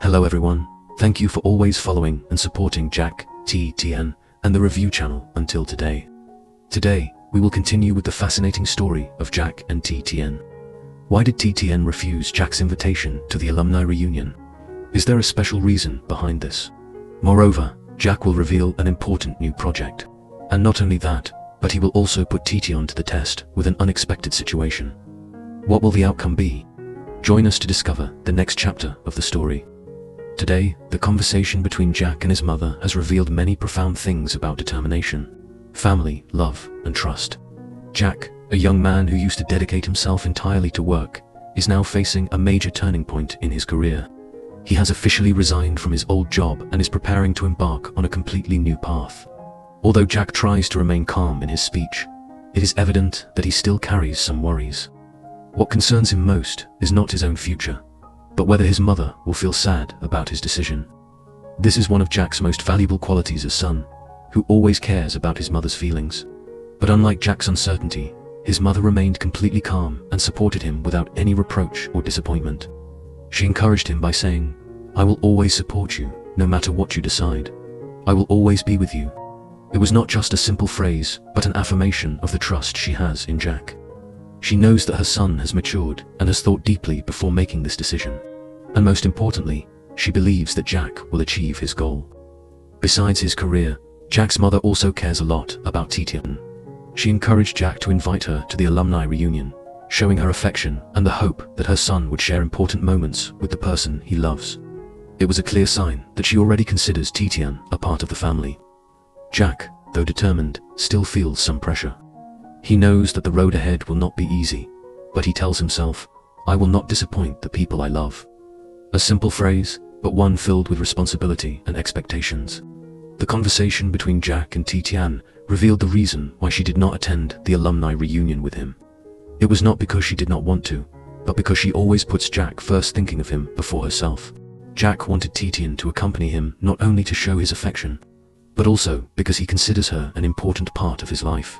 Hello everyone, thank you for always following and supporting Jack, Tien, and the review channel until today. Today, we will continue with the fascinating story of Jack and Tien. Why did Tien refuse Jack's invitation to the alumni reunion? Is there a special reason behind this? Moreover, Jack will reveal an important new project. And not only that, but he will also put Titi to the test with an unexpected situation. What will the outcome be? Join us to discover the next chapter of the story. Today, the conversation between Jack and his mother has revealed many profound things about determination, family, love, and trust. Jack, a young man who used to dedicate himself entirely to work, is now facing a major turning point in his career. He has officially resigned from his old job and is preparing to embark on a completely new path. Although Jack tries to remain calm in his speech, it is evident that he still carries some worries. What concerns him most is not his own future, but whether his mother will feel sad about his decision. This is one of Jack's most valuable qualities as son, who always cares about his mother's feelings. But unlike Jack's uncertainty, his mother remained completely calm and supported him without any reproach or disappointment. She encouraged him by saying, "I will always support you, no matter what you decide. I will always be with you." It was not just a simple phrase, but an affirmation of the trust she has in Jack. She knows that her son has matured and has thought deeply before making this decision. And most importantly, she believes that Jack will achieve his goal. Besides his career, Jack's mother also cares a lot about Titi. She encouraged Jack to invite her to the alumni reunion, showing her affection and the hope that her son would share important moments with the person he loves. It was a clear sign that she already considers Titi a part of the family. Jack, though determined, still feels some pressure. He knows that the road ahead will not be easy, but he tells himself, "I will not disappoint the people I love." A simple phrase, but one filled with responsibility and expectations. The conversation between Jack and Tien revealed the reason why she did not attend the alumni reunion with him. It was not because she did not want to, but because she always puts Jack first, thinking of him before herself. Jack wanted Tien to accompany him not only to show his affection, but also because he considers her an important part of his life.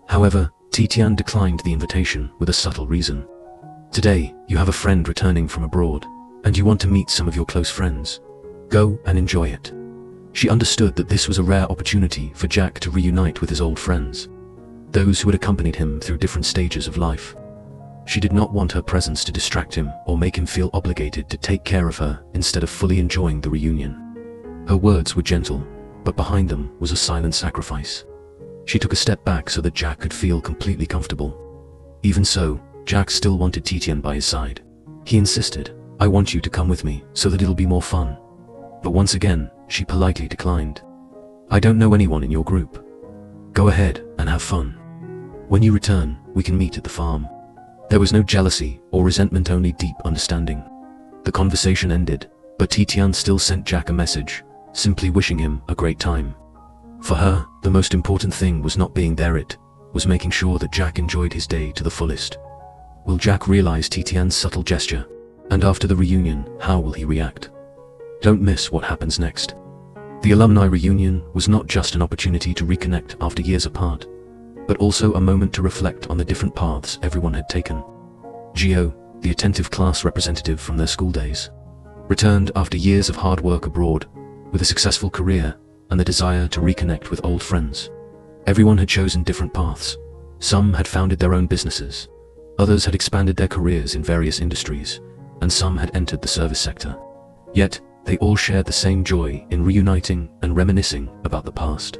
However, Tien declined the invitation with a subtle reason. "Today, you have a friend returning from abroad, and you want to meet some of your close friends. Go and enjoy it." She understood that this was a rare opportunity for Jack to reunite with his old friends, those who had accompanied him through different stages of life. She did not want her presence to distract him or make him feel obligated to take care of her instead of fully enjoying the reunion. Her words were gentle, but behind them was a silent sacrifice. She took a step back so that Jack could feel completely comfortable. Even so, Jack still wanted Tien by his side. He insisted, "I want you to come with me so that it'll be more fun." But once again, she politely declined. "I don't know anyone in your group. Go ahead and have fun. When you return, we can meet at the farm." There was no jealousy or resentment, only deep understanding. The conversation ended, but Tien still sent Jack a message, simply wishing him a great time. For her, the most important thing was not being there, it was making sure that Jack enjoyed his day to the fullest. Will Jack realize Tien's subtle gesture? And after the reunion, how will he react? Don't miss what happens next. The alumni reunion was not just an opportunity to reconnect after years apart, but also a moment to reflect on the different paths everyone had taken. Gio, the attentive class representative from their school days, returned after years of hard work abroad, with a successful career and the desire to reconnect with old friends. Everyone had chosen different paths. Some had founded their own businesses, others had expanded their careers in various industries, and some had entered the service sector. Yet, they all shared the same joy in reuniting and reminiscing about the past.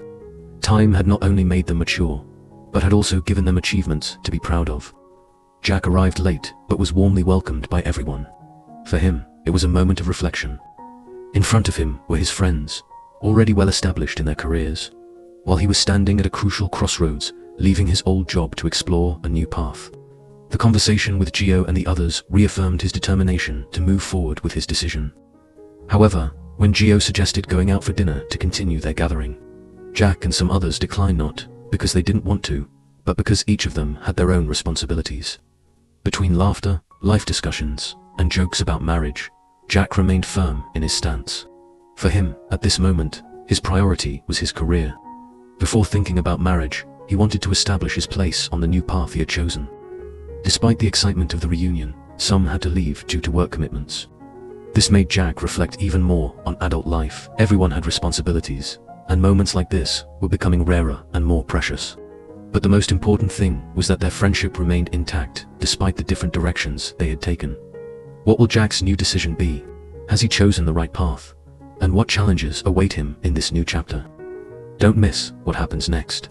Time had not only made them mature, but had also given them achievements to be proud of. Jack arrived late, but was warmly welcomed by everyone. For him, it was a moment of reflection. In front of him were his friends, already well established in their careers, while he was standing at a crucial crossroads, leaving his old job to explore a new path. The conversation with Gio and the others reaffirmed his determination to move forward with his decision. However, when Gio suggested going out for dinner to continue their gathering, Jack and some others declined, not because they didn't want to, but because each of them had their own responsibilities. Between laughter, life discussions, and jokes about marriage, Jack remained firm in his stance. For him, at this moment, his priority was his career. Before thinking about marriage, he wanted to establish his place on the new path he had chosen. Despite the excitement of the reunion, some had to leave due to work commitments. This made Jack reflect even more on adult life. Everyone had responsibilities, and moments like this were becoming rarer and more precious. But the most important thing was that their friendship remained intact despite the different directions they had taken. What will Jack's new decision be? Has he chosen the right path? And what challenges await him in this new chapter? Don't miss what happens next.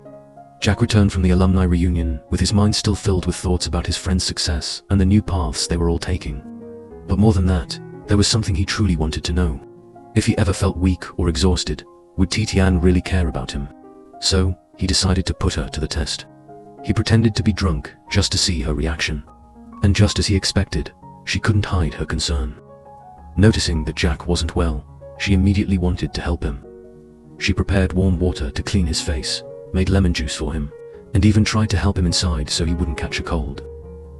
Jack returned from the alumni reunion with his mind still filled with thoughts about his friends' success and the new paths they were all taking. But more than that, there was something he truly wanted to know. If he ever felt weak or exhausted, would Tien really care about him? So, he decided to put her to the test. He pretended to be drunk just to see her reaction. And just as he expected, she couldn't hide her concern. Noticing that Jack wasn't well, she immediately wanted to help him. She prepared warm water to clean his face, made lemon juice for him, and even tried to help him inside so he wouldn't catch a cold.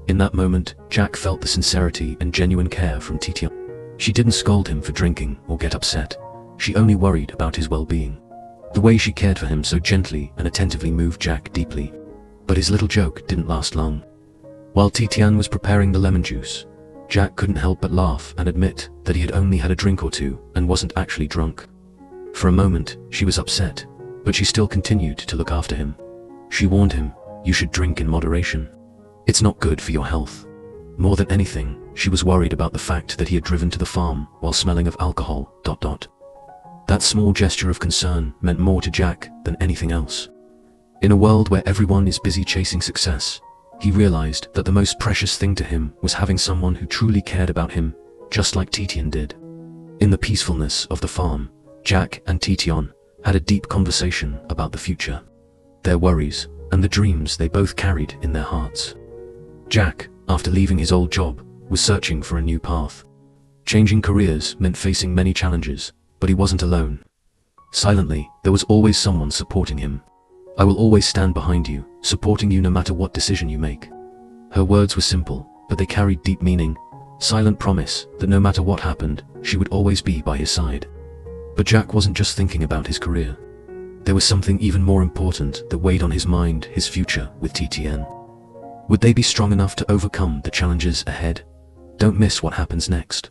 In that moment, Jack felt the sincerity and genuine care from Titi. She didn't scold him for drinking or get upset. She only worried about his well-being. The way she cared for him so gently and attentively moved Jack deeply. But his little joke didn't last long. While Tien was preparing the lemon juice, Jack couldn't help but laugh and admit that he had only had a drink or two and wasn't actually drunk. For a moment, she was upset, but she still continued to look after him. She warned him, "You should drink in moderation. It's not good for your health." More than anything, she was worried about the fact that he had driven to the farm while smelling of alcohol. That small gesture of concern meant more to Jack than anything else. In a world where everyone is busy chasing success, he realized that the most precious thing to him was having someone who truly cared about him, just like Tien did. In the peacefulness of the farm, Jack and Tien had a deep conversation about the future, their worries, and the dreams they both carried in their hearts. Jack, after leaving his old job, was searching for a new path. Changing careers meant facing many challenges, but he wasn't alone. Silently, there was always someone supporting him. "I will always stand behind you, supporting you no matter what decision you make." Her words were simple, but they carried deep meaning. Silent promise that no matter what happened, she would always be by his side. But Jack wasn't just thinking about his career. There was something even more important that weighed on his mind: his future with Tien. Would they be strong enough to overcome the challenges ahead? Don't miss what happens next.